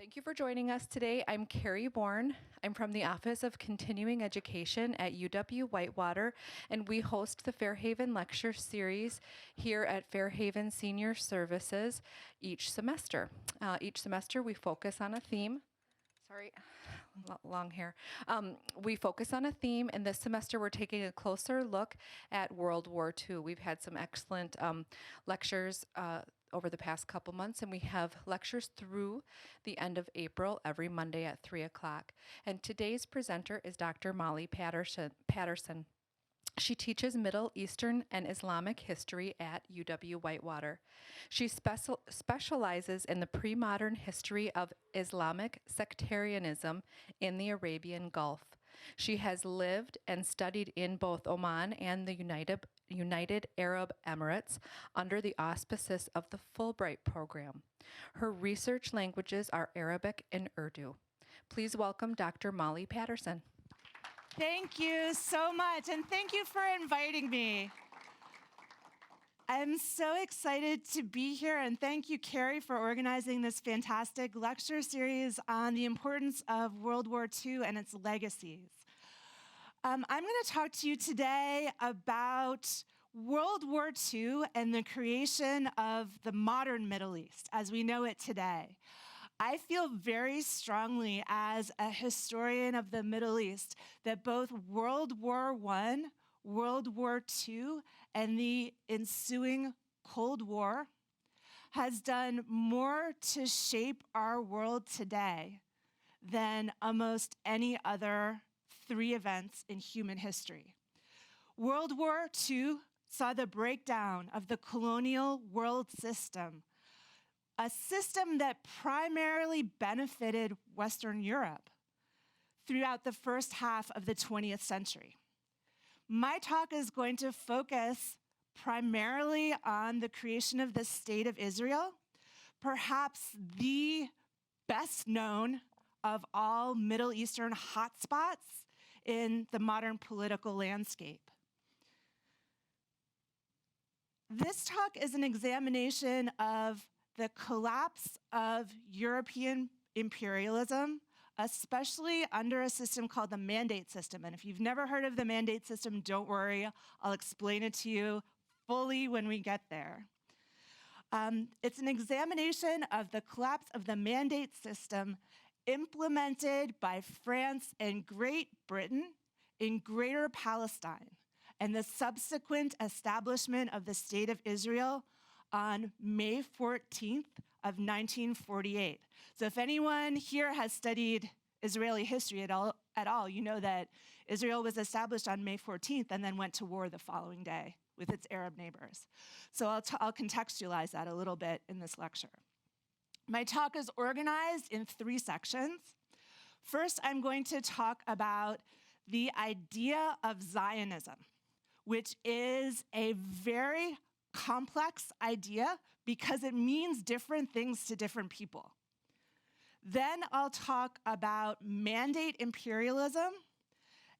Thank you for joining us today. I'm Carrie Bourne. I'm from the Office of Continuing Education at UW-Whitewater, and we host the Fairhaven Lecture Series here at Fairhaven Senior Services each semester. Each semester we focus on a theme. Sorry, long hair. We focus on a theme, and this semester we're taking a closer look at World War II. We've had some excellent lectures over the past couple months, and we have lectures through the end of April every Monday at 3 o'clock. And today's presenter is Dr. Molly Patterson. She teaches Middle Eastern and Islamic history at UW-Whitewater. She specializes in the pre-modern history of Islamic sectarianism in the Arabian Gulf. She has lived and studied in both Oman and the United Arab Emirates under the auspices of the Fulbright program. Her research languages are Arabic and Urdu. Please welcome Dr. Molly Patterson. Thank you so much, and thank you for inviting me. I'm so excited to be here, and thank you, Carrie, for organizing this fantastic lecture series on the importance of World War II and its legacies. I'm going to talk to you today about World War II and the creation of the modern Middle East as we know it today. I feel very strongly as a historian of the Middle East that both World War I, World War II, and the ensuing Cold War has done more to shape our world today than almost any other three events in human history. World War II saw the breakdown of the colonial world system, a system that primarily benefited Western Europe throughout the first half of the 20th century. My talk is going to focus primarily on the creation of the State of Israel, perhaps the best known of all Middle Eastern hotspots in the modern political landscape. This talk is an examination of the collapse of European imperialism, especially under a system called the mandate system. And if you've never heard of the mandate system, don't worry, I'll explain it to you fully when we get there. It's an examination of the collapse of the mandate system implemented by France and Great Britain in Greater Palestine, and the subsequent establishment of the State of Israel on May 14th of 1948. So if anyone here has studied Israeli history at all, you know that Israel was established on May 14th and then went to war the following day with its Arab neighbors. So I'll contextualize that a little bit in this lecture. My talk is organized in three sections. First, I'm going to talk about the idea of Zionism, which is a very complex idea because it means different things to different people. Then I'll talk about mandate imperialism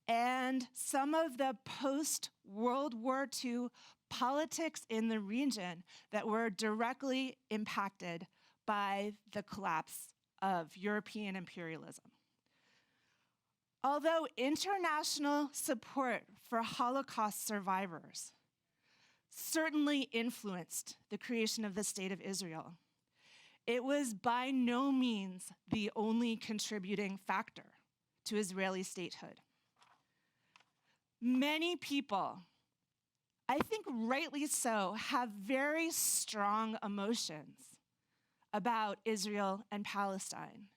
and some of the post-World War II politics in the region that were directly impacted by the collapse of European imperialism. Although international support for Holocaust survivors certainly influenced the creation of the State of Israel, it was by no means the only contributing factor to Israeli statehood. Many people, I think rightly so, have very strong emotions about Israel and Palestine.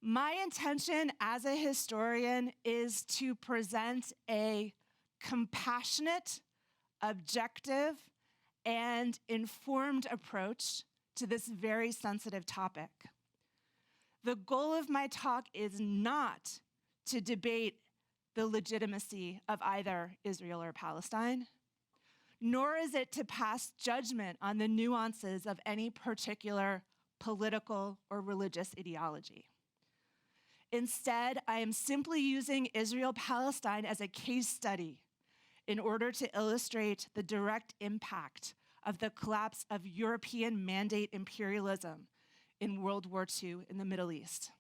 My intention as a historian is to present a compassionate, objective, and informed approach to this very sensitive topic. The goal of my talk is not to debate the legitimacy of either Israel or Palestine, nor is it to pass judgment on the nuances of any particular political or religious ideology. Instead, I am simply using Israel-Palestine as a case study in order to illustrate the direct impact of the collapse of European mandate imperialism in World War II in the Middle East.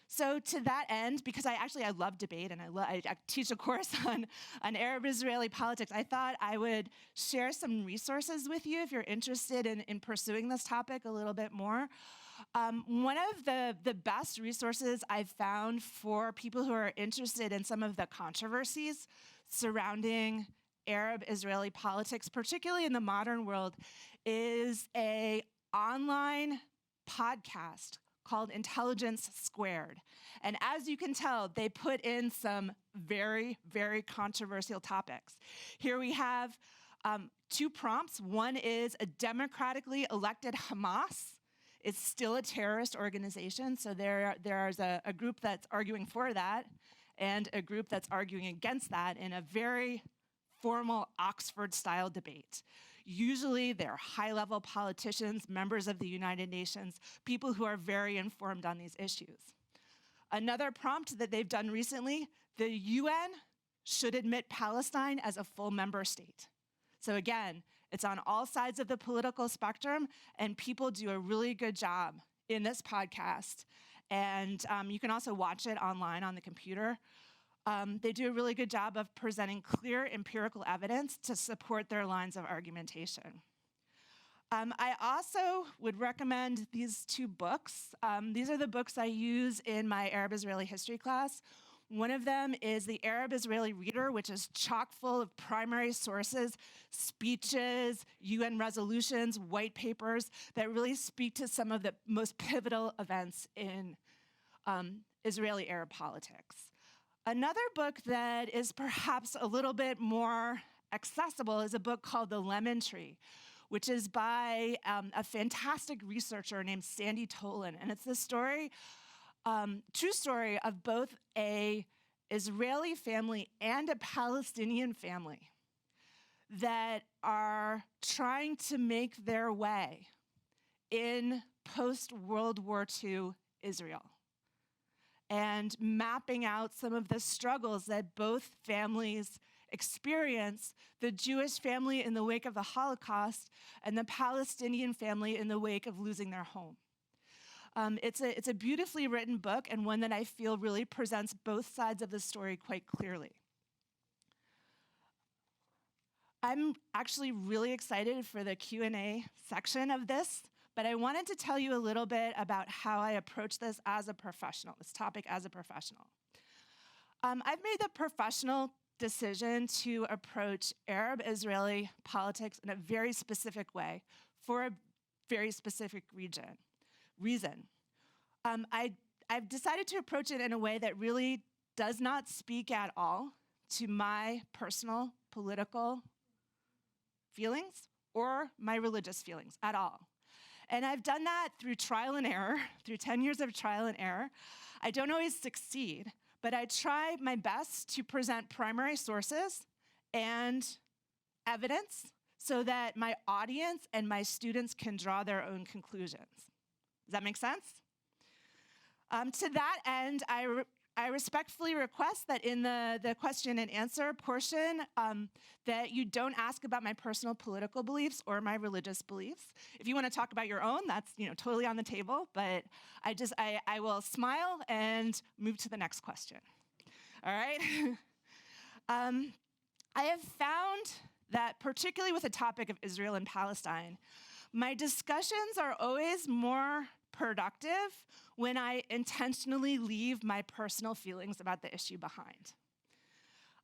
So to that end, because I love debate and I teach a course on Arab-Israeli politics, I thought I would share some resources with you if you're interested in pursuing this topic a little bit more. One of the best resources I've found for people who are interested in some of the controversies surrounding Arab-Israeli politics, particularly in the modern world, is an online podcast called Intelligence Squared. And as you can tell, they put in some very, very controversial topics. Here we have 2 prompts. One is a democratically elected Hamas is still a terrorist organization. So there's a group that's arguing for that and a group that's arguing against that in a very formal Oxford-style debate. Usually they're high-level politicians, members of the United Nations, people who are very informed on these issues. Another prompt that they've done recently, the UN should admit Palestine as a full member state. So again, it's on all sides of the political spectrum, and people do a really good job in this podcast. And you can also watch it online on the computer. They do a really good job of presenting clear empirical evidence to support their lines of argumentation. I also would recommend these 2 books. These are the books I use in my Arab-Israeli history class. One of them is the Arab-Israeli Reader, which is chock full of primary sources, speeches, UN resolutions, white papers that really speak to some of the most pivotal events in Israeli Arab politics. Another book that is perhaps a little bit more accessible is a book called The Lemon Tree, which is by a fantastic researcher named Sandy Tolan. And it's the story, true story of both an Israeli family and a Palestinian family that are trying to make their way in post-World War II Israel, and mapping out some of the struggles that both families experience, the Jewish family in the wake of the Holocaust and the Palestinian family in the wake of losing their home. It's a beautifully written book, and one that I feel really presents both sides of the story quite clearly. I'm actually really excited for the Q&A section of this, but I wanted to tell you a little bit about how I approach this as a professional, this topic as a professional. I've made the professional decision to approach Arab-Israeli politics in a very specific way for a very specific reason. I've decided to approach it in a way that really does not speak at all to my personal political feelings or my religious feelings at all. And I've done that through trial and error, through 10 years of trial and error. I don't always succeed, but I try my best to present primary sources and evidence so that my audience and my students can draw their own conclusions. Does that make sense? To that end, I respectfully request that in the question and answer portion that you don't ask about my personal political beliefs or my religious beliefs. If you want to talk about your own, that's totally on the table, but I will smile and move to the next question. All right? I have found that particularly with the topic of Israel and Palestine, my discussions are always more productive when I intentionally leave my personal feelings about the issue behind.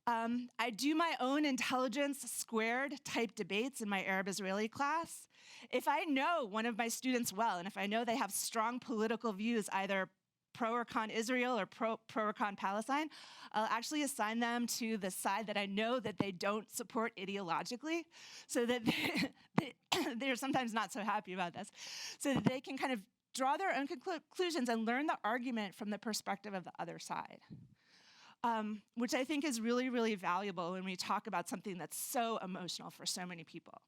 I do my own Intelligence Squared type debates in my Arab-Israeli class. If I know one of my students well, and if I know they have strong political views, either pro or con Israel or pro or con Palestine, I'll actually assign them to the side that I know that they don't support ideologically, so that they're sometimes not so happy about this, so that they can kind of draw their own conclusions and learn the argument from the perspective of the other side, which I think is really, really valuable when we talk about something that's so emotional for so many people.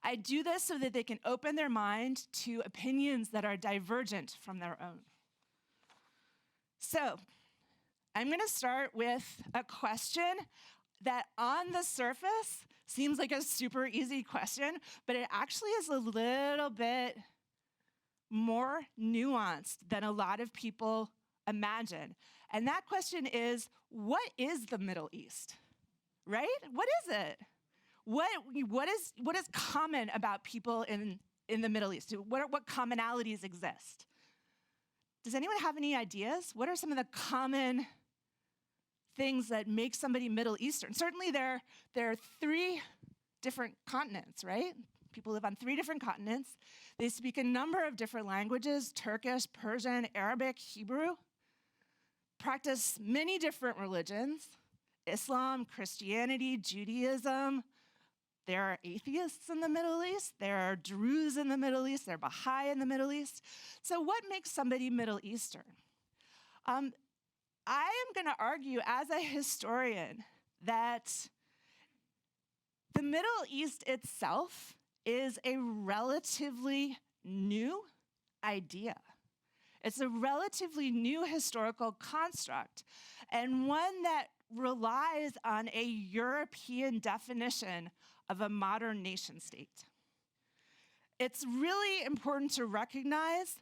I do this so that they can open their mind to opinions that are divergent from their own. So I'm going to start with a question that on the surface seems like a super easy question, but it actually is a little bit more nuanced than a lot of people imagine. And that question is, what is the Middle East? Right? What is it? What is common about people in the Middle East? What commonalities exist? Does anyone have any ideas? What are some of the common things that make somebody Middle Eastern? Certainly there are 3 different continents, right? People live on 3 different continents. They speak a number of different languages: Turkish, Persian, Arabic, Hebrew. Practice many different religions: Islam, Christianity, Judaism. There are atheists in the Middle East. There are Druze in the Middle East. There are Baha'i in the Middle East. So what makes somebody Middle Eastern? I am going to argue as a historian that the Middle East itself is a relatively new idea. It's a relatively new historical construct, and one that relies on a European definition of a modern nation state. It's really important to recognize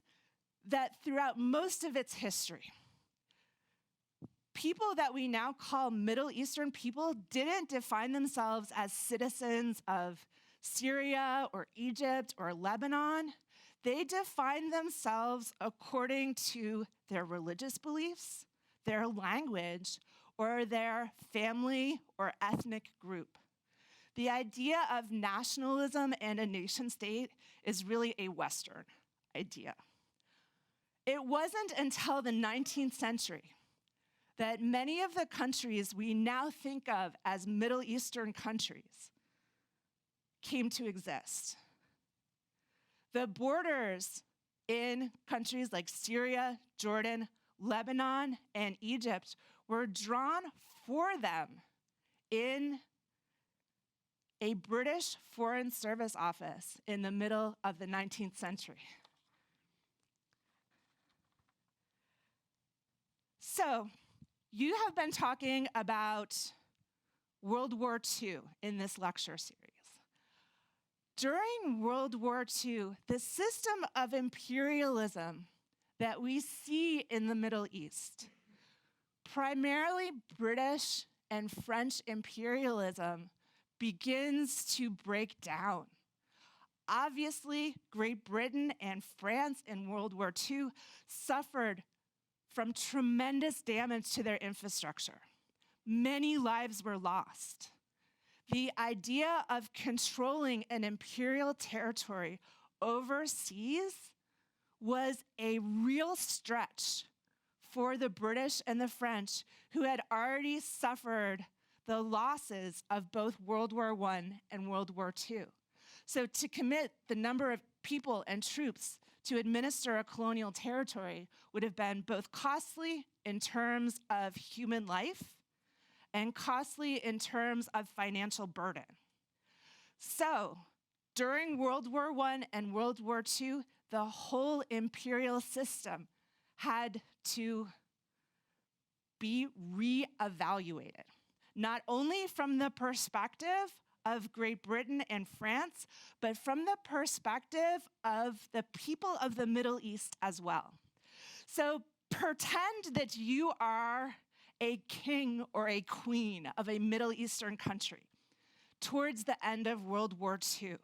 that throughout most of its history, people that we now call Middle Eastern people didn't define themselves as citizens of Syria or Egypt or Lebanon. They defined themselves according to their religious beliefs, their language, or their family or ethnic group. The idea of nationalism and a nation state is really a Western idea. It wasn't until the 19th century that many of the countries we now think of as Middle Eastern countries came to exist. The borders in countries like Syria, Jordan, Lebanon, and Egypt were drawn for them in a British Foreign Service office in the middle of the 19th century. So, you have been talking about World War II in this lecture series. During World War II, the system of imperialism that we see in the Middle East, primarily British and French imperialism, begins to break down. Obviously, Great Britain and France in World War II suffered from tremendous damage to their infrastructure. Many lives were lost. The idea of controlling an imperial territory overseas was a real stretch for the British and the French, who had already suffered the losses of both World War I and World War II. So to commit the number of people and troops to administer a colonial territory would have been both costly in terms of human life and costly in terms of financial burden. So during World War I and World War II, the whole imperial system had to be reevaluated, not only from the perspective of Great Britain and France, but from the perspective of the people of the Middle East as well. So pretend that you are a king or a queen of a Middle Eastern country towards the end of World War II.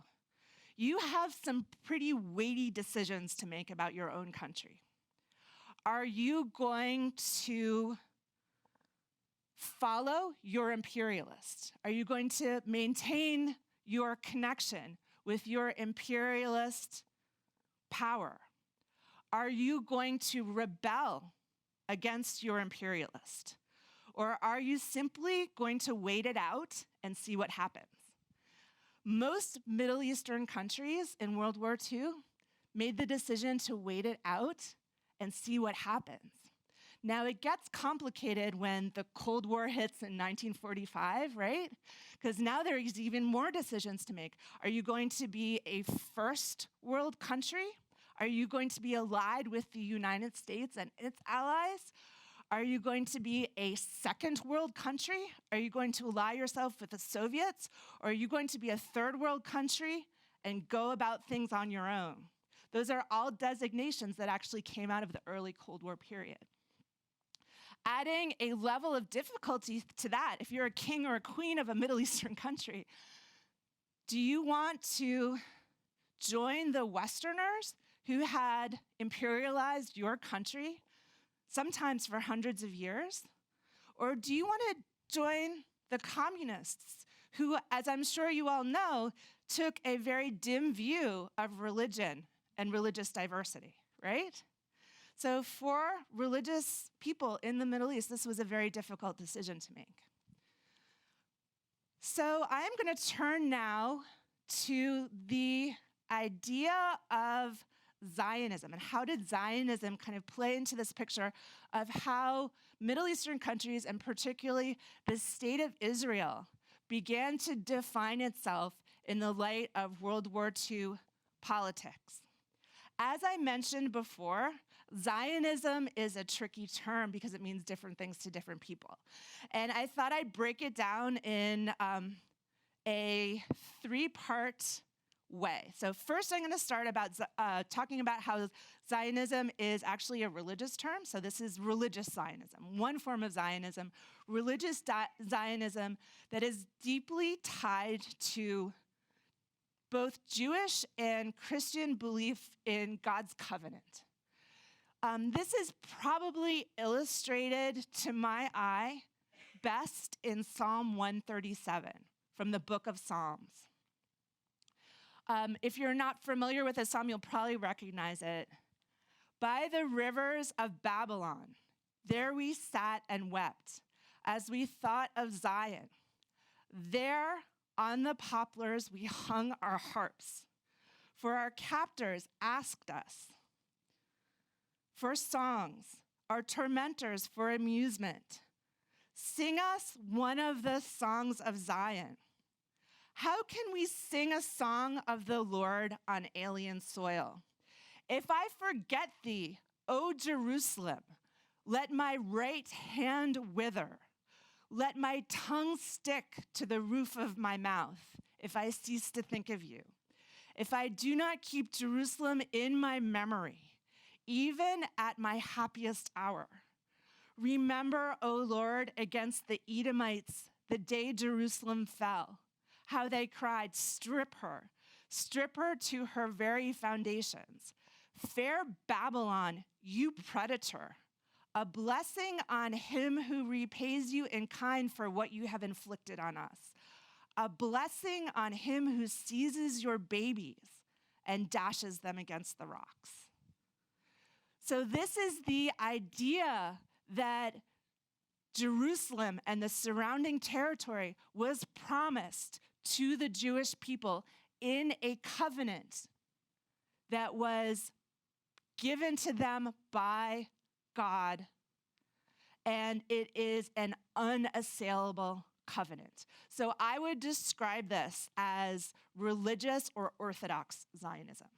You have some pretty weighty decisions to make about your own country. Are you going to follow your imperialist? Are you going to maintain your connection with your imperialist power? Are you going to rebel against your imperialist? Or are you simply going to wait it out and see what happens? Most Middle Eastern countries in World War II made the decision to wait it out and see what happens. Now, it gets complicated when the Cold War hits in 1945, right? Because now there's even more decisions to make. Are you going to be a first world country? Are you going to be allied with the United States and its allies? Are you going to be a second world country? Are you going to ally yourself with the Soviets? Or are you going to be a third world country and go about things on your own? Those are all designations that actually came out of the early Cold War period. Adding a level of difficulty to that, if you're a king or a queen of a Middle Eastern country, do you want to join the Westerners who had imperialized your country, sometimes for hundreds of years? Or do you want to join the communists who, as I'm sure you all know, took a very dim view of religion and religious diversity, right? So for religious people in the Middle East, this was a very difficult decision to make. So I'm going to turn now to the idea of Zionism and how did Zionism kind of play into this picture of how Middle Eastern countries, and particularly the state of Israel, began to define itself in the light of World War II politics. As I mentioned before, Zionism is a tricky term because it means different things to different people. And I thought I'd break it down in a three-part way. So first I'm going to start about talking about how Zionism is actually a religious term. So this is religious Zionism, one form of Zionism, religious Zionism that is deeply tied to both Jewish and Christian belief in God's covenant. This is probably illustrated to my eye best in Psalm 137 from the book of Psalms. If you're not familiar with this psalm, you'll probably recognize it. By the rivers of Babylon, there we sat and wept as we thought of Zion. There on the poplars we hung our harps, for our captors asked us for songs, our tormentors for amusement. Sing us one of the songs of Zion. How can we sing a song of the Lord on alien soil? If I forget thee, O Jerusalem, let my right hand wither. Let my tongue stick to the roof of my mouth if I cease to think of you. If I do not keep Jerusalem in my memory, even at my happiest hour. Remember, O Lord, against the Edomites, the day Jerusalem fell, how they cried, strip her to her very foundations. Fair Babylon, you predator, a blessing on him who repays you in kind for what you have inflicted on us. A blessing on him who seizes your babies and dashes them against the rocks. So this is the idea that Jerusalem and the surrounding territory was promised to the Jewish people in a covenant that was given to them by God, and it is an unassailable covenant. So I would describe this as religious or Orthodox Zionism.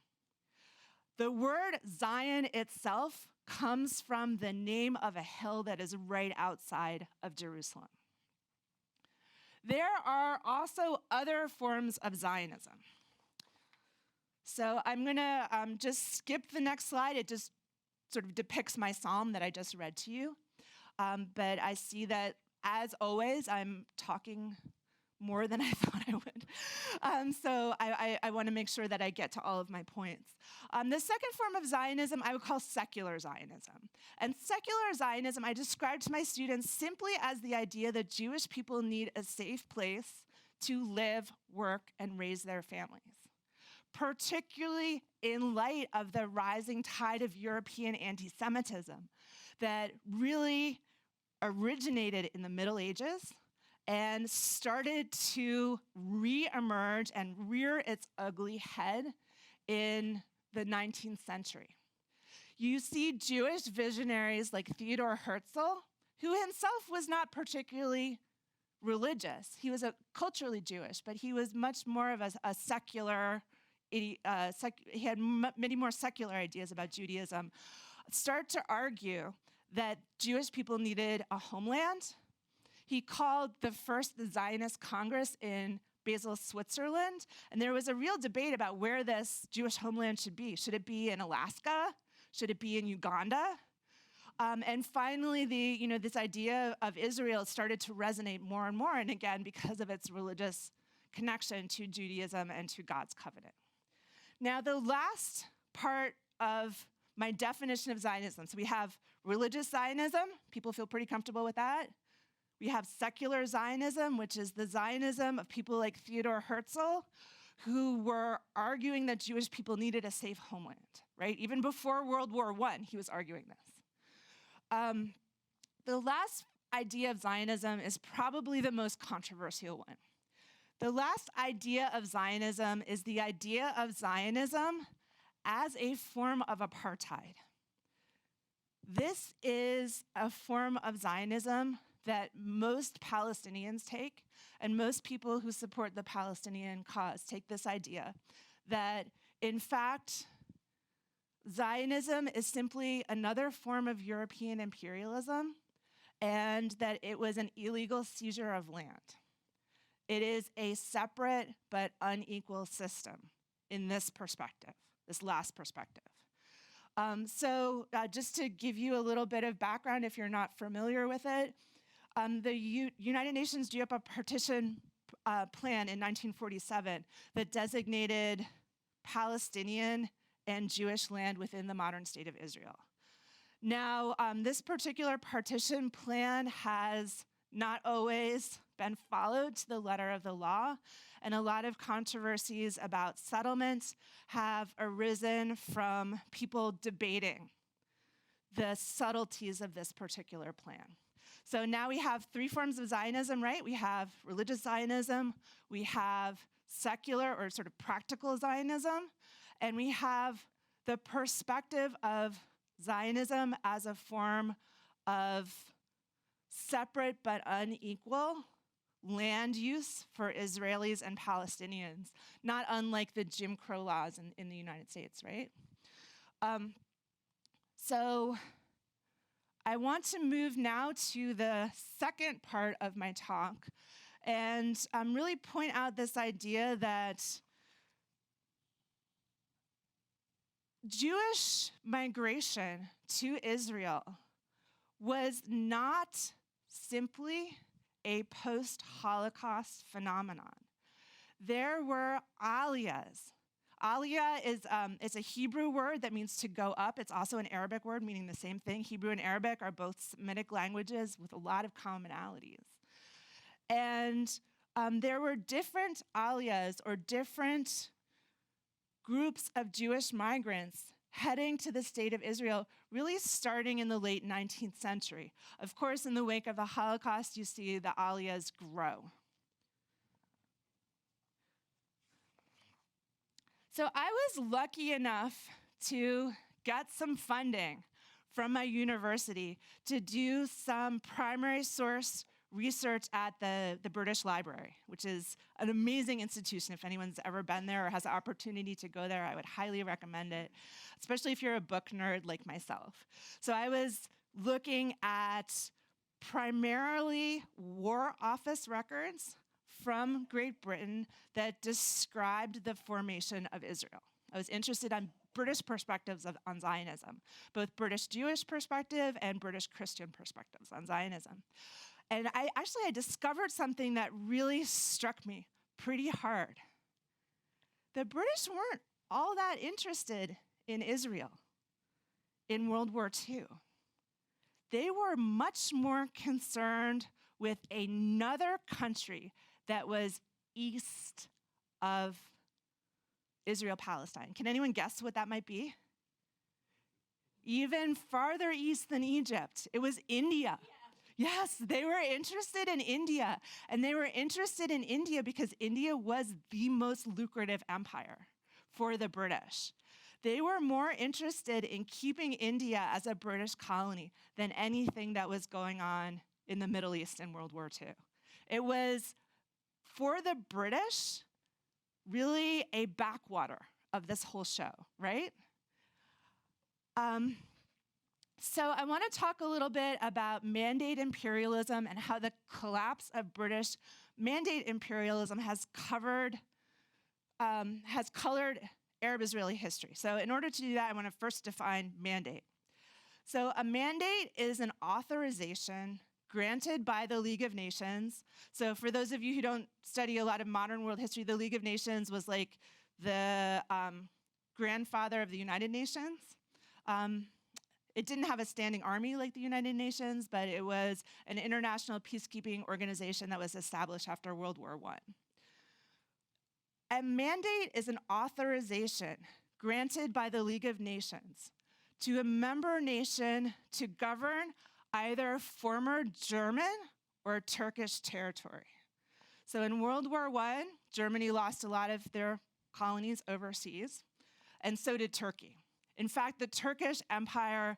The word Zion itself comes from the name of a hill that is right outside of Jerusalem. There are also other forms of Zionism. So I'm going to just skip the next slide. It just sort of depicts my psalm that I just read to you. But I see that, as always, I'm talking more than I thought I would. So I want to make sure that I get to all of my points. The second form of Zionism I would call secular Zionism. And secular Zionism I describe to my students simply as the idea that Jewish people need a safe place to live, work, and raise their families, particularly in light of the rising tide of European anti-Semitism that really originated in the Middle Ages and started to re-emerge and rear its ugly head in the 19th century. You see Jewish visionaries like Theodor Herzl, who himself was not particularly religious. He was culturally Jewish, but he was much more of a secular, he had many more secular ideas about Judaism, start to argue that Jewish people needed a homeland. He called the first Zionist Congress in Basel, Switzerland. And there was a real debate about where this Jewish homeland should be. Should it be in Alaska? Should it be in Uganda? And finally, this idea of Israel started to resonate more and more, and again, because of its religious connection to Judaism and to God's covenant. Now, the last part of my definition of Zionism, so we have religious Zionism. People feel pretty comfortable with that. We have secular Zionism, which is the Zionism of people like Theodor Herzl, who were arguing that Jewish people needed a safe homeland, right? Even before World War I, he was arguing this. The last idea of Zionism is probably the most controversial one. The last idea of Zionism is the idea of Zionism as a form of apartheid. This is a form of Zionism that most Palestinians take, and most people who support the Palestinian cause take this idea that, in fact, Zionism is simply another form of European imperialism, and that it was an illegal seizure of land. It is a separate but unequal system in this perspective, this last perspective. Just to give you a little bit of background if you're not familiar with it, the United Nations drew up a partition plan in 1947 that designated Palestinian and Jewish land within the modern state of Israel. Now, this particular partition plan has not always been followed to the letter of the law, and a lot of controversies about settlements have arisen from people debating the subtleties of this particular plan. So now we have three forms of Zionism, right? We have religious Zionism, we have secular or sort of practical Zionism, and we have the perspective of Zionism as a form of separate but unequal land use for Israelis and Palestinians, not unlike the Jim Crow laws in the United States, right? So I want to move now to the second part of my talk and really point out this idea that Jewish migration to Israel was not simply a post-Holocaust phenomenon. There were aliyahs. Aliyah is a Hebrew word that means to go up. It's also an Arabic word meaning the same thing. Hebrew and Arabic are both Semitic languages with a lot of commonalities. And there were different aliyahs or different groups of Jewish migrants heading to the state of Israel, really starting in the late 19th century. Of course, in the wake of the Holocaust, you see the aliyahs grow. So I was lucky enough to get some funding from my university to do some primary source research at the British Library, which is an amazing institution. If anyone's ever been there or has the opportunity to go there, I would highly recommend it, especially if you're a book nerd like myself. So I was looking at primarily War Office records from Great Britain that described the formation of Israel. I was interested in British perspectives on Zionism, both British Jewish perspective and British Christian perspectives on Zionism. And I discovered something that really struck me pretty hard. The British weren't all that interested in Israel in World War II. They were much more concerned with another country that was east of Israel-Palestine. Can anyone guess what that might be? Even farther east than Egypt. It was India. Yes, they were interested in India. And they were interested in India because India was the most lucrative empire for the British. They were more interested in keeping India as a British colony than anything that was going on in the Middle East in World War II. It was, for the British, really a backwater of this whole show, right? So I want to talk a little bit about mandate imperialism and how the collapse of British mandate imperialism has colored Arab-Israeli history. So in order to do that, I want to first define mandate. So a mandate is an authorization granted by the League of Nations. So for those of you who don't study a lot of modern world history, the League of Nations was like the grandfather of the United Nations. It didn't have a standing army like the United Nations, but it was an international peacekeeping organization that was established after World War I. A mandate is an authorization granted by the League of Nations to a member nation to govern either former German or Turkish territory. So in World War I, Germany lost a lot of their colonies overseas, and so did Turkey. In fact, the Turkish Empire,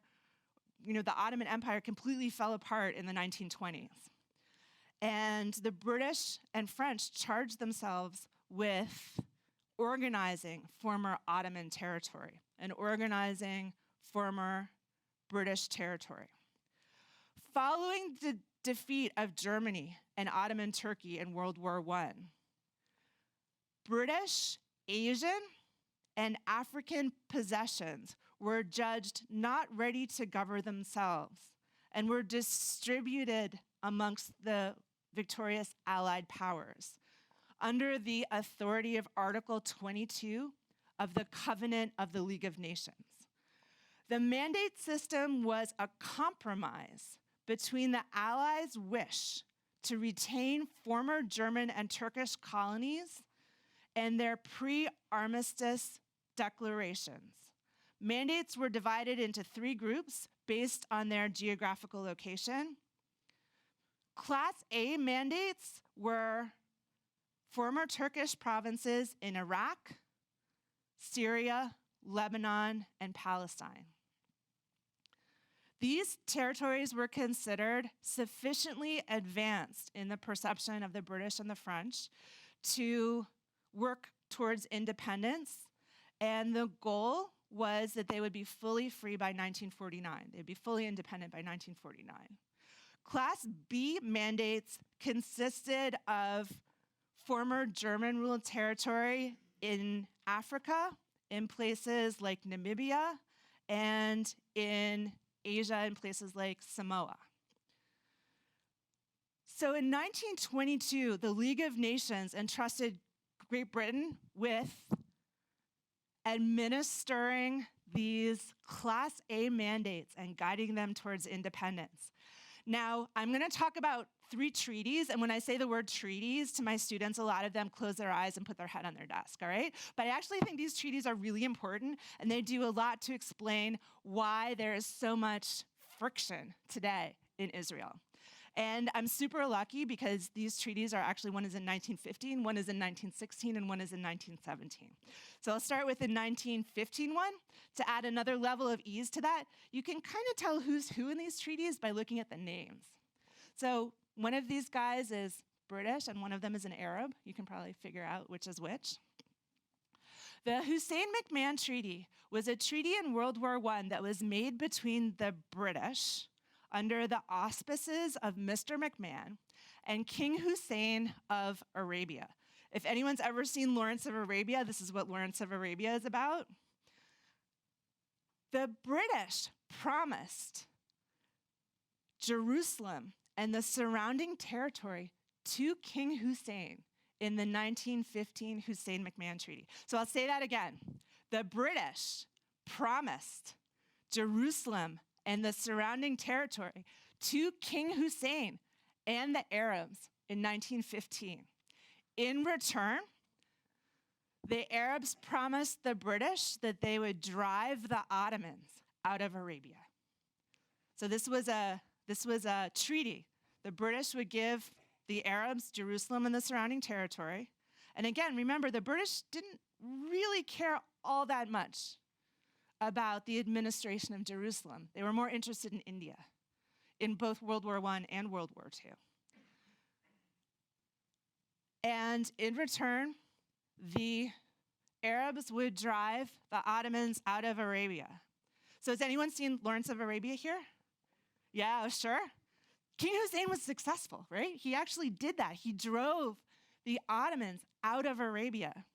the Ottoman Empire completely fell apart in the 1920s. And the British and French charged themselves with organizing former Ottoman territory and organizing former British territory. Following the defeat of Germany and Ottoman Turkey in World War I, British, Asian, and African possessions were judged not ready to govern themselves and were distributed amongst the victorious Allied powers under the authority of Article 22 of the Covenant of the League of Nations. The mandate system was a compromise between the Allies' wish to retain former German and Turkish colonies and their pre-armistice declarations. Mandates were divided into 3 groups based on their geographical location. Class A mandates were former Turkish provinces in Iraq, Syria, Lebanon, and Palestine. These territories were considered sufficiently advanced in the perception of the British and the French to work towards independence, and the goal was that they would be fully free by 1949. They'd be fully independent by 1949. Class B mandates consisted of former German-ruled territory in Africa, in places like Namibia, and in Asia, in places like Samoa. So in 1922, the League of Nations entrusted Great Britain with administering these Class A mandates and guiding them towards independence. Now, I'm going to talk about 3 treaties, and when I say the word treaties to my students, a lot of them close their eyes and put their head on their desk, all right? But I actually think these treaties are really important, and they do a lot to explain why there is so much friction today in Israel. And I'm super lucky because these treaties are actually, one is in 1915, one is in 1916, and one is in 1917. So I'll start with the 1915 one. To add another level of ease to that, you can kind of tell who's who in these treaties by looking at the names. So one of these guys is British, and one of them is an Arab. You can probably figure out which is which. The Hussein-McMahon Treaty was a treaty in World War I that was made between the British under the auspices of Mr. McMahon and King Hussein of Arabia. If anyone's ever seen Lawrence of Arabia, this is what Lawrence of Arabia is about. The British promised Jerusalem and the surrounding territory to King Hussein in the 1915 Hussein-McMahon Treaty. So I'll say that again. The British promised Jerusalem and the surrounding territory to King Hussein and the Arabs in 1915. In return, the Arabs promised the British that they would drive the Ottomans out of Arabia. So this was a treaty. The British would give the Arabs Jerusalem and the surrounding territory. And again, remember, the British didn't really care all that much about the administration of Jerusalem. They were more interested in India in both World War I and World War II. And in return, the Arabs would drive the Ottomans out of Arabia. So has anyone seen Lawrence of Arabia here? Yeah, sure. King Hussein was successful, right? He actually did that. He drove the Ottomans out of Arabia.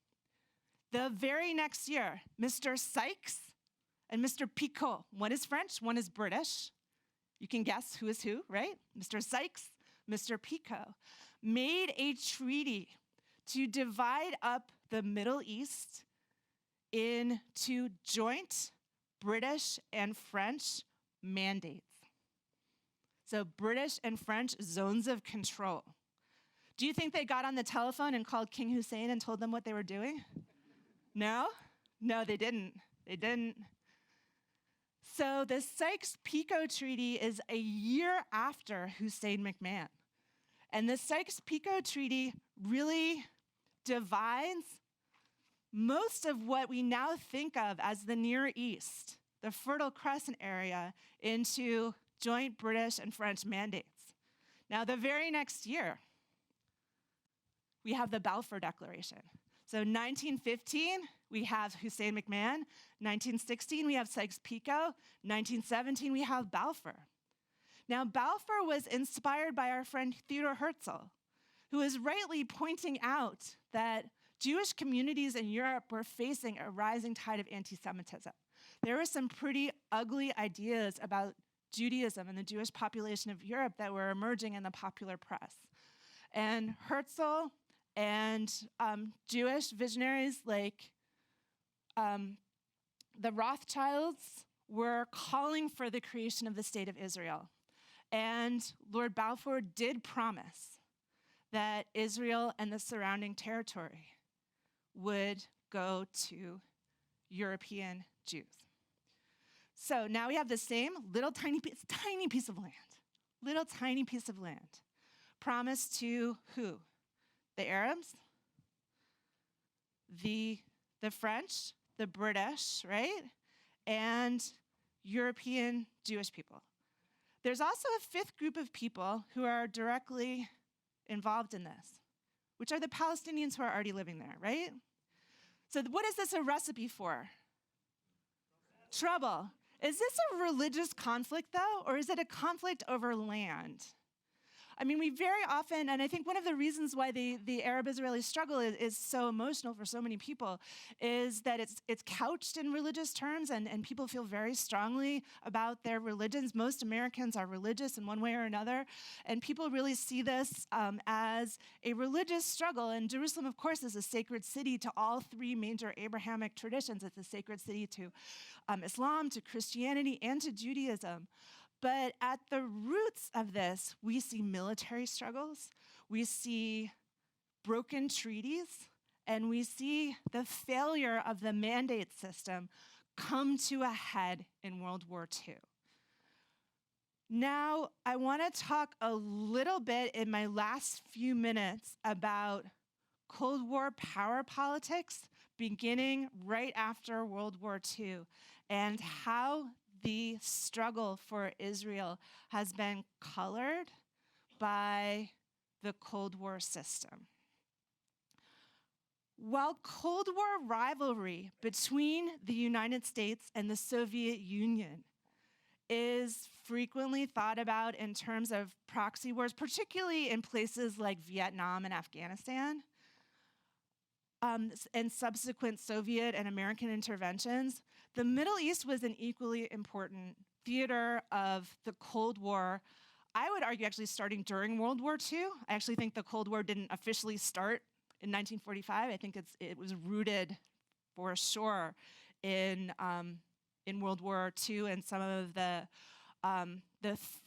The very next year, Mr. Sykes and Mr. Pico, one is French, one is British. You can guess who is who, right? Mr. Sykes, Mr. Pico, made a treaty to divide up the Middle East into joint British and French mandates. So British and French zones of control. Do you think they got on the telephone and called King Hussein and told them what they were doing? No? No, they didn't. They didn't. So the Sykes-Picot Treaty is a year after Hussein McMahon. And the Sykes-Picot Treaty really divides most of what we now think of as the Near East, the Fertile Crescent area, into joint British and French mandates. Now, the very next year, we have the Balfour Declaration. So 1915, we have Hussein McMahon. 1916, we have Sykes-Picot. 1917, we have Balfour. Now, Balfour was inspired by our friend Theodor Herzl, who is rightly pointing out that Jewish communities in Europe were facing a rising tide of anti-Semitism. There were some pretty ugly ideas about Judaism and the Jewish population of Europe that were emerging in the popular press. And Herzl and Jewish visionaries like the Rothschilds were calling for the creation of the state of Israel. And Lord Balfour did promise that Israel and the surrounding territory would go to European Jews. So now we have the same little tiny piece of land, promised to who? The Arabs, the French, the British, right? And European Jewish people. There's also a fifth group of people who are directly involved in this, which are the Palestinians who are already living there, right? So what is this a recipe for? Trouble. Is this a religious conflict, though, or is it a conflict over land? I mean, we very often, and I think one of the reasons why the Arab-Israeli struggle is so emotional for so many people is that it's couched in religious terms, and people feel very strongly about their religions. Most Americans are religious in one way or another, and people really see this as a religious struggle. And Jerusalem, of course, is a sacred city to all three major Abrahamic traditions. It's a sacred city to Islam, to Christianity, and to Judaism. But at the roots of this, we see military struggles, we see broken treaties, and we see the failure of the mandate system come to a head in World War II. Now, I want to talk a little bit in my last few minutes about Cold War power politics beginning right after World War II and how the struggle for Israel has been colored by the Cold War system. While Cold War rivalry between the United States and the Soviet Union is frequently thought about in terms of proxy wars, particularly in places like Vietnam and Afghanistan, and subsequent Soviet and American interventions, the Middle East was an equally important theater of the Cold War. I would argue actually starting during World War II. I actually think the Cold War didn't officially start in 1945. I think it was rooted for sure in World War II and some of the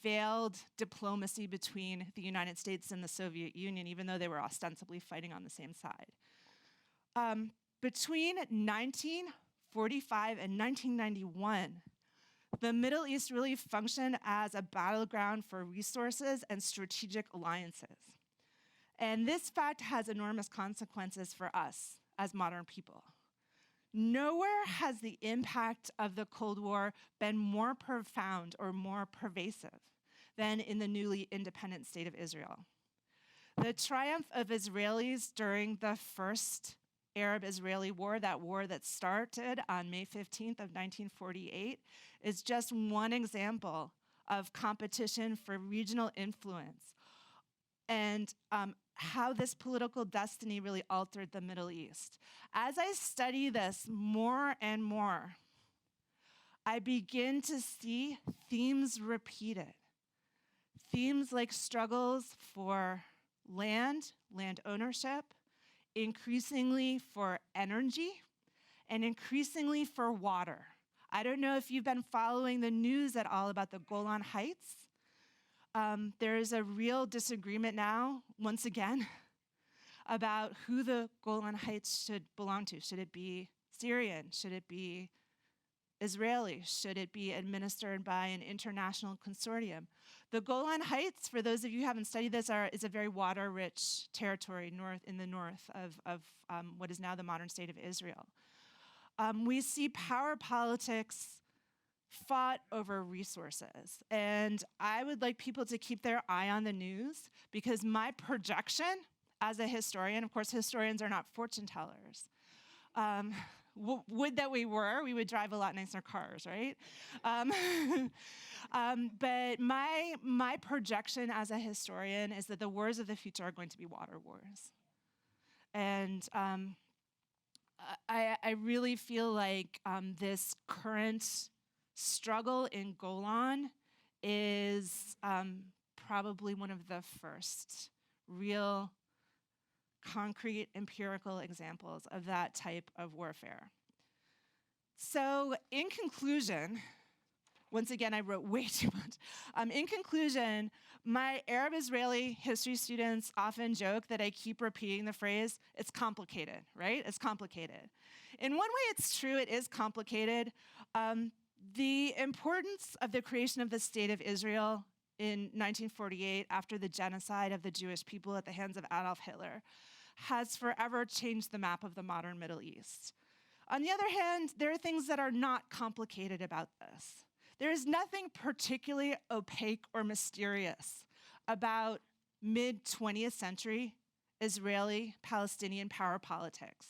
failed diplomacy between the United States and the Soviet Union, even though they were ostensibly fighting on the same side. Between 1945 and 1991, the Middle East really functioned as a battleground for resources and strategic alliances. And this fact has enormous consequences for us as modern people. Nowhere has the impact of the Cold War been more profound or more pervasive than in the newly independent state of Israel. The triumph of Israelis during the first Arab-Israeli War, that war that started on May 15th of 1948, is just one example of competition for regional influence, and how this political destiny really altered the Middle East. As I study this more and more, I begin to see themes repeated. Themes like struggles for land ownership, increasingly for energy, and increasingly for water. I don't know if you've been following the news at all about the Golan Heights. There is a real disagreement now, once again, about who the Golan Heights should belong to. Should it be Syrian? Should it be Israeli? Should it be administered by an international consortium? The Golan Heights, for those of you who haven't studied this, is a very water-rich territory in the north of what is now the modern state of Israel. We see power politics fought over resources. And I would like people to keep their eye on the news, because my projection as a historian, of course, historians are not fortune tellers. Would that we were, we would drive a lot nicer cars, right? But my projection as a historian is that the wars of the future are going to be water wars. And I really feel like this current struggle in Golan is probably one of the first real concrete empirical examples of that type of warfare. So in conclusion, once again, I wrote way too much. In conclusion, my Arab-Israeli history students often joke that I keep repeating the phrase, it's complicated, right? It's complicated. In one way, it's true, it is complicated. The importance of the creation of the State of Israel in 1948, after the genocide of the Jewish people at the hands of Adolf Hitler, has forever changed the map of the modern Middle East. On the other hand, there are things that are not complicated about this. There is nothing particularly opaque or mysterious about mid-20th century Israeli-Palestinian power politics.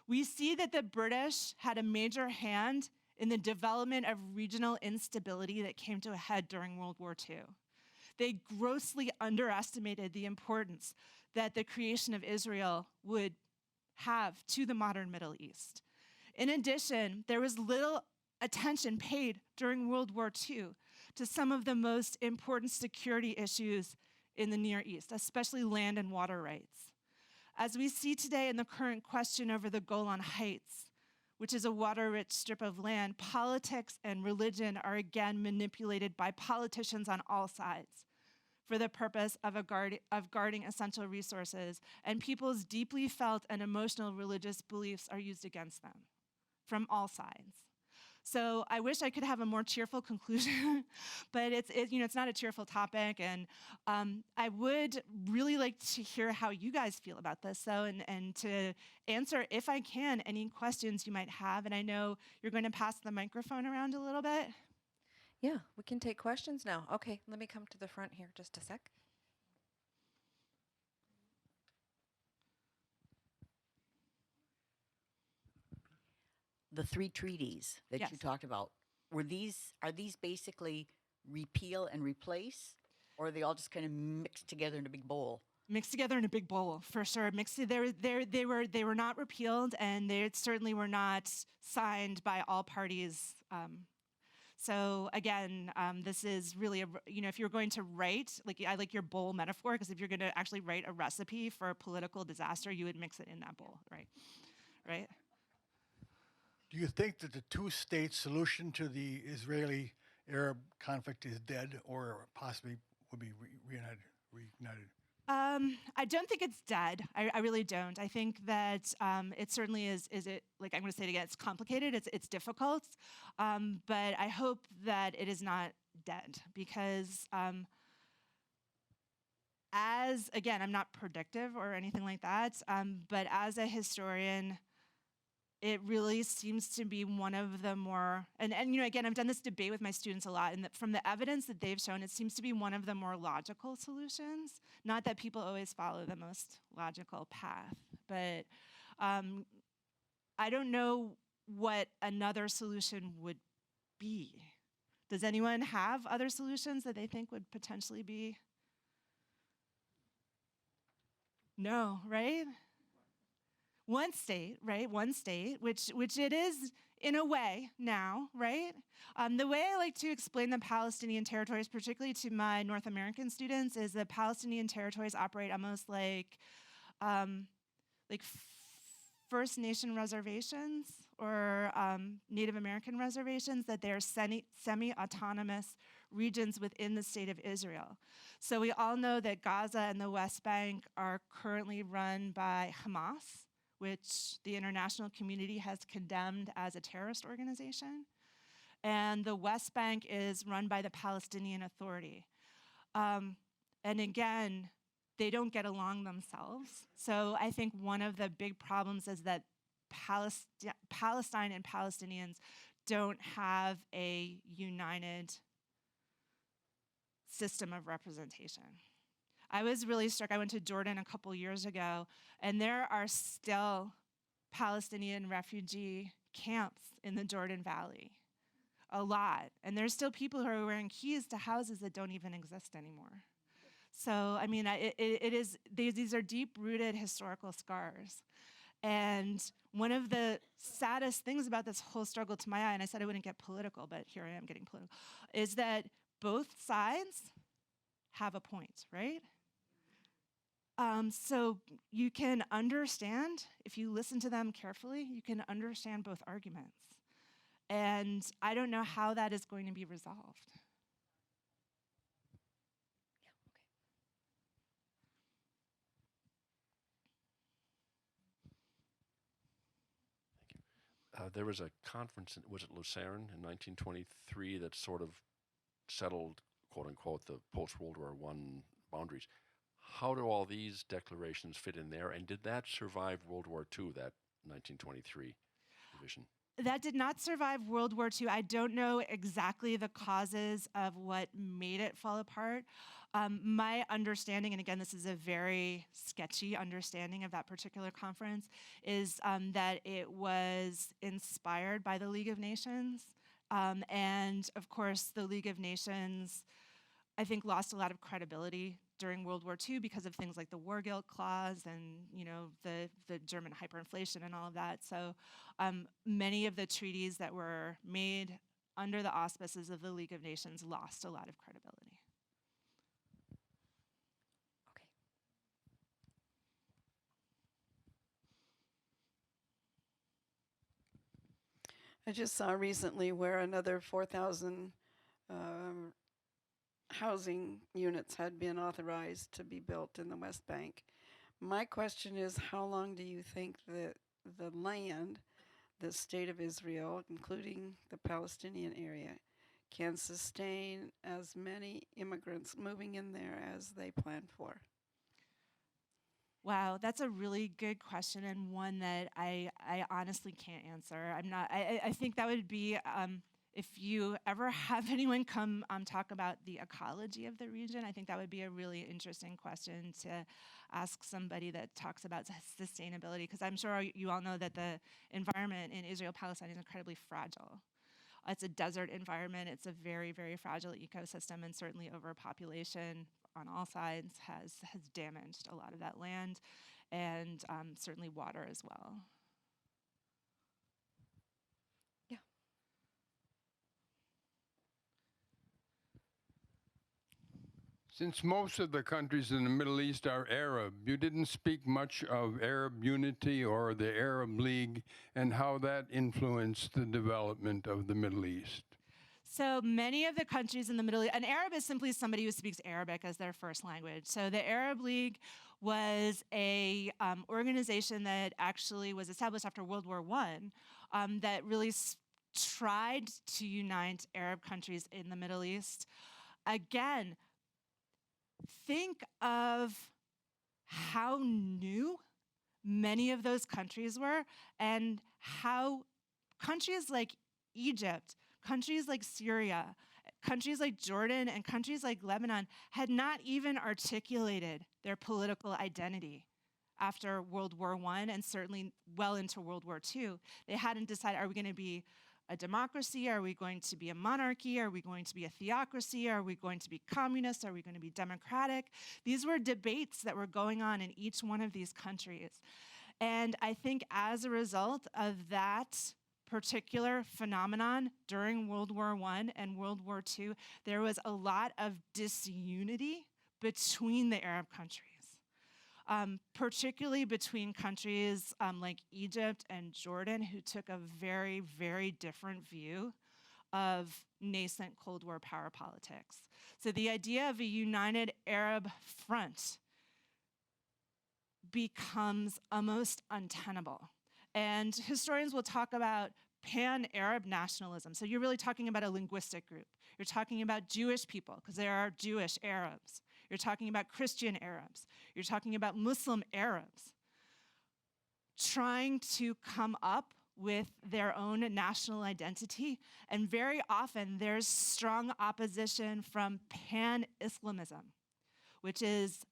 We see that the British had a major hand in the development of regional instability that came to a head during World War II. They grossly underestimated the importance that the creation of Israel would have to the modern Middle East. In addition, there was little attention paid during World War II to some of the most important security issues in the Near East, especially land and water rights. As we see today in the current question over the Golan Heights, which is a water-rich strip of land, politics and religion are again manipulated by politicians on all sides for the purpose of guarding essential resources, and people's deeply felt and emotional religious beliefs are used against them from all sides. So I wish I could have a more cheerful conclusion, but it's not a cheerful topic, and I would really like to hear how you guys feel about this, and to answer, if I can, any questions you might have. And I know you're going to pass the microphone around a little bit. Yeah, we can take questions now. Okay, let me come to the front here just a sec. The three treaties that Yes. you talked about, are these basically repeal and replace, or are they all just kind of mixed together in a big bowl? Mixed together in a big bowl, for sure. They were not repealed, and they certainly were not signed by all parties. So again, this is really if you're going to write, I like your bowl metaphor, because if you're going to actually write a recipe for a political disaster, you would mix it in that bowl, right? Right. Do you think that the two-state solution to the Israeli-Arab conflict is dead, or possibly would be reignited? I don't think it's dead. I really don't. I think that it certainly is. I'm going to say it again. It's complicated. It's difficult. But I hope that it is not dead, because I'm not predictive or anything like that. But as a historian, it really seems to be one of the more, and again, I've done this debate with my students a lot, and from the evidence that they've shown, it seems to be one of the more logical solutions. Not that people always follow the most logical path, but I don't know what another solution would be. Does anyone have other solutions that they think would potentially be? No, right? One state, right? One state, which it is in a way now, right? The way I like to explain the Palestinian territories, particularly to my North American students, is that Palestinian territories operate almost like First Nation reservations or Native American reservations, that they're semi-autonomous regions within the state of Israel. So we all know that Gaza and the West Bank are currently run by Hamas, which the international community has condemned as a terrorist organization. And the West Bank is run by the Palestinian Authority. And again, they don't get along themselves. So I think one of the big problems is that Palestine and Palestinians don't have a united system of representation. I was really struck. I went to Jordan a couple years ago, and there are still Palestinian refugee camps in the Jordan Valley. A lot. And there's still people who are wearing keys to houses that don't even exist anymore. So, I mean, these are deep-rooted historical scars. And one of the saddest things about this whole struggle, to my eye, and I said I wouldn't get political, but here I am getting political, is that both sides have a point, right? So you can understand, if you listen to them carefully, you can understand both arguments. And I don't know how that is going to be resolved. There was a conference, was it Lucerne in 1923, that sort of settled, quote unquote, the post-World War I boundaries. How do all these declarations fit in there? And did that survive World War II, that 1923 division? That did not survive World War II. I don't know exactly the causes of what made it fall apart. My understanding, and again, this is a very sketchy understanding of that particular conference, is that it was inspired by the League of Nations. And of course, the League of Nations, I think, lost a lot of credibility during World War II because of things like the War Guilt Clause and, you know, the German hyperinflation and all of that. So many of the treaties that were made under the auspices of the League of Nations lost a lot of credibility. Okay. I just saw recently where another 4,000 housing units had been authorized to be built in the West Bank. My question is, how long do you think that the land, the state of Israel, including the Palestinian area, can sustain as many immigrants moving in there as they planned for? Wow, that's a really good question, and one that I honestly can't answer. I think that would be, if you ever have anyone come talk about the ecology of the region, I think that would be a really interesting question to ask somebody that talks about sustainability, because I'm sure you all know that the environment in Israel-Palestine is incredibly fragile. It's a desert environment. It's a very, very fragile ecosystem, and certainly overpopulation on all sides has damaged a lot of that land, and certainly water as well. Yeah. Since most of the countries in the Middle East are Arab, you didn't speak much of Arab unity or the Arab League and how that influenced the development of the Middle East. So many of the countries in the Middle East, and Arab is simply somebody who speaks Arabic as their first language. So the Arab League was a organization that actually was established after World War I that really tried to unite Arab countries in the Middle East. Again, think of how new many of those countries were, and how countries like Egypt, countries like Syria, countries like Jordan, and countries like Lebanon had not even articulated their political identity after World War I, and certainly well into World War II. They hadn't decided, are we going to be a democracy? Are we going to be a monarchy? Are we going to be a theocracy? Are we going to be communist? Are we going to be democratic? These were debates that were going on in each one of these countries. And I think as a result of that particular phenomenon during World War I and World War II, there was a lot of disunity between the Arab countries. Particularly between countries like Egypt and Jordan, who took a very, very different view of nascent Cold War power politics. So the idea of a united Arab front becomes almost untenable. And historians will talk about pan-Arab nationalism. So you're really talking about a linguistic group. You're talking about Jewish people, because there are Jewish Arabs. You're talking about Christian Arabs. You're talking about Muslim Arabs trying to come up with their own national identity. And very often there's strong opposition from pan-Islamism, which is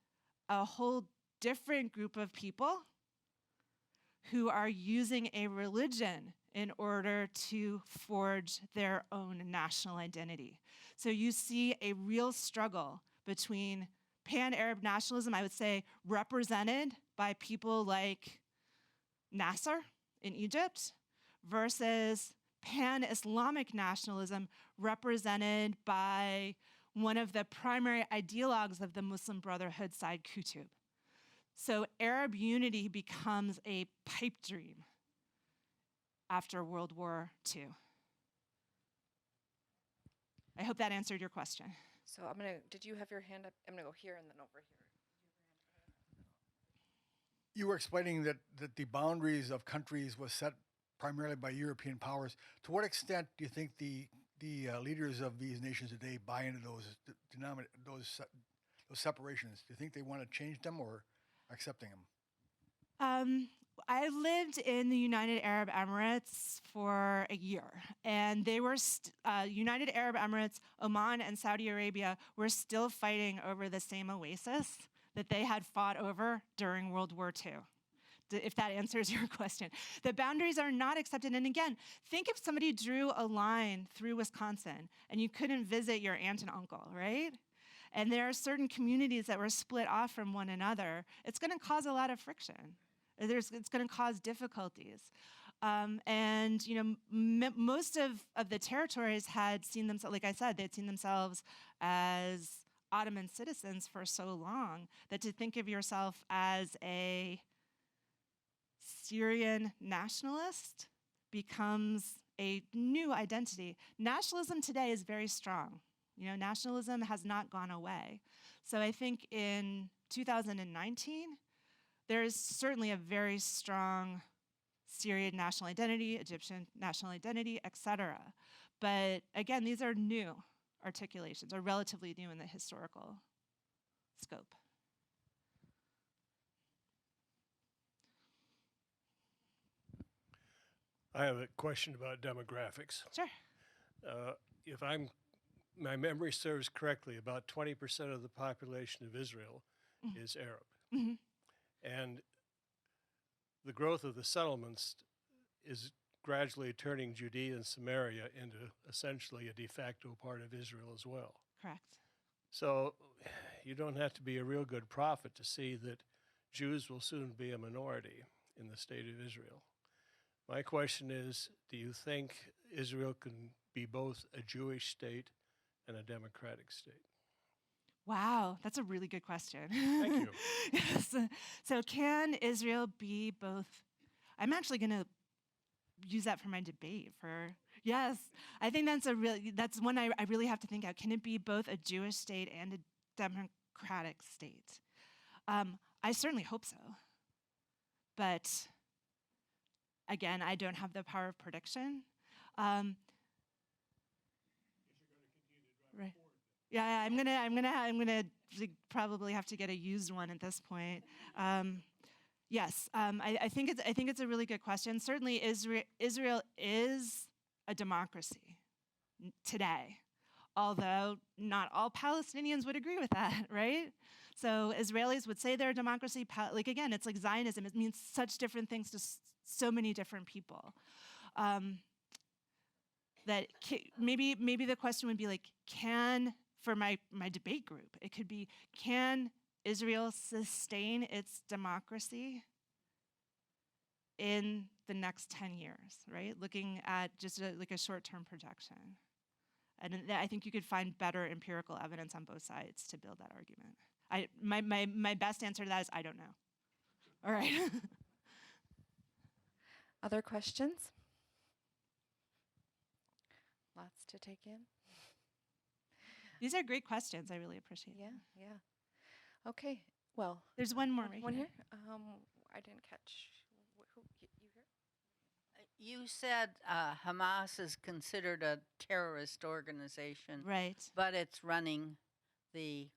a whole different group of people who are using a religion in order to forge their own national identity. So you see a real struggle between pan-Arab nationalism, I would say, represented by people like Nasser in Egypt, versus pan-Islamic nationalism represented by one of the primary ideologues of the Muslim Brotherhood, Said Qutb. So Arab unity becomes a pipe dream after World War II. I hope that answered your question. So did you have your hand up? I'm gonna go here and then over here. You were explaining that the boundaries of countries was set primarily by European powers. To what extent do you think the leaders of these nations today buy into those separations? Do you think they want to change them or accepting them? I lived in the United Arab Emirates for a year, and they were United Arab Emirates, Oman, and Saudi Arabia were still fighting over the same oasis that they had fought over during World War II, if that answers your question. The boundaries are not accepted. And again, think if somebody drew a line through Wisconsin and you couldn't visit your aunt and uncle, right? And there are certain communities that were split off from one another, it's going to cause a lot of friction. It's going to cause difficulties. And most of the territories had seen themselves, like I said, they'd seen themselves as Ottoman citizens for so long that to think of yourself as a Syrian nationalist becomes a new identity. Nationalism today is very strong. Nationalism has not gone away. So I think in 2019, there is certainly a very strong Syrian national identity, Egyptian national identity, etc. But again, these are new articulations, or relatively new in the historical scope. I have a question about demographics. Sure. If my memory serves correctly, about 20% of the population of Israel is Arab. Mm-hmm. And the growth of the settlements is gradually turning Judea and Samaria into essentially a de facto part of Israel as well. Correct. So you don't have to be a real good prophet to see that Jews will soon be a minority in the state of Israel. My question is, do you think Israel can be both a Jewish state and a democratic state? Wow, that's a really good question. Thank you. Yes. So can Israel be both? I'm actually going to use that for my debate. Yes, I think that's one I really have to think out. Can it be both a Jewish state and a democratic state? I certainly hope so. But again, I don't have the power of prediction. Right. Yeah, I'm gonna probably have to get a used one at this point. Yes, I think it's a really good question. Certainly, Israel is a democracy today, although not all Palestinians would agree with that, right? So Israelis would say they're a democracy. Again, it's like Zionism. It means such different things to so many different people. that maybe the question would be like, for my debate group, it could be, can Israel sustain its democracy in the next 10 years, right? Looking at just like a short-term projection. And I think you could find better empirical evidence on both sides to build that argument. My best answer to that is I don't know. All right. Other questions? Lots to take in. These are great questions. I really appreciate Yeah, them. yeah. Okay. Well, There's one more right one here. here. I didn't catch. Who, you here? You said Hamas is considered a terrorist organization, Right. but it's running the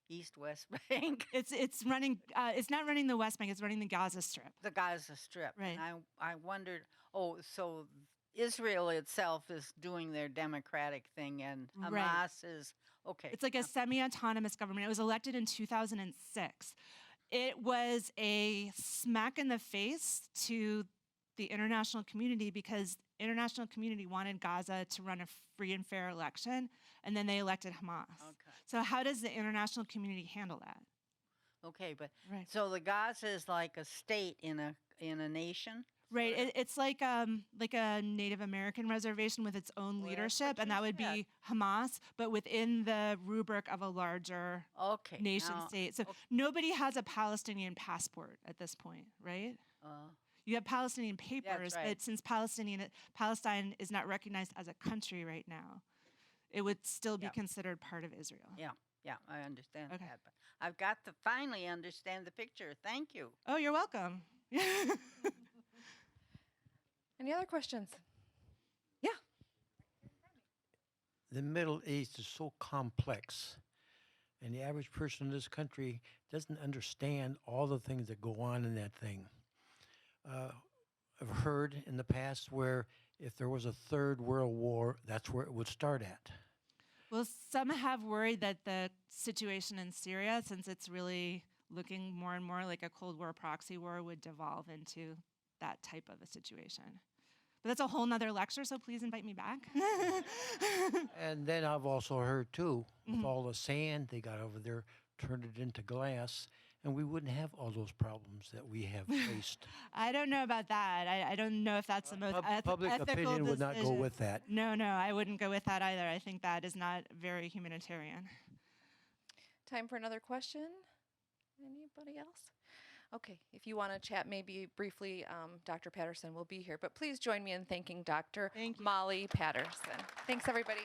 East-West Bank, It's running. It's not running the West Bank. It's running the Gaza Strip. the Gaza Strip. Right. And I wondered, so Israel itself is doing their democratic thing, and Hamas Right. is okay. It's like a semi-autonomous government. It was elected in 2006. It was a smack in the face to the international community because international community wanted Gaza to run a free and fair election, and then they elected Hamas. Okay. So how does the international community handle that? Okay, but Right. so the Gaza is like a state in a nation. Right. sort of? It's like a Native American reservation with its own Well, that's leadership, what and you that would said. be Hamas, but within the rubric of a larger Okay. nation now, state. So okay. nobody has a Palestinian passport at this point, right? You have Palestinian papers, right. but since Palestine is not recognized as a country right now, it would still be Yeah. considered part of Israel. Yeah, I understand Okay. that, but I've got to finally understand the picture. Thank you. Oh, you're welcome. Any other questions? The Middle East is so complex, and the average person in this country doesn't understand all the things that go on in that thing. I've heard in the past where if there was a third world war, that's where it would start at. Well, some have worried that the situation in Syria, since it's really looking more and more like a Cold War proxy war, would devolve into that type of a situation. But that's a whole nother lecture, so please invite me back. And then I've also heard too, with all the sand they got over there, turned it into glass, and we wouldn't have all those problems that we have faced. I don't know about that. I don't know if that's the most Public ethical opinion would not go decision. with that. No, I wouldn't go with that either. I think that is not very humanitarian. Time for another question? Anybody else? Okay, if you want to chat maybe briefly, Dr. Patterson will be here. But please join me in thanking Dr. Thank you. Molly Patterson. Thanks, everybody.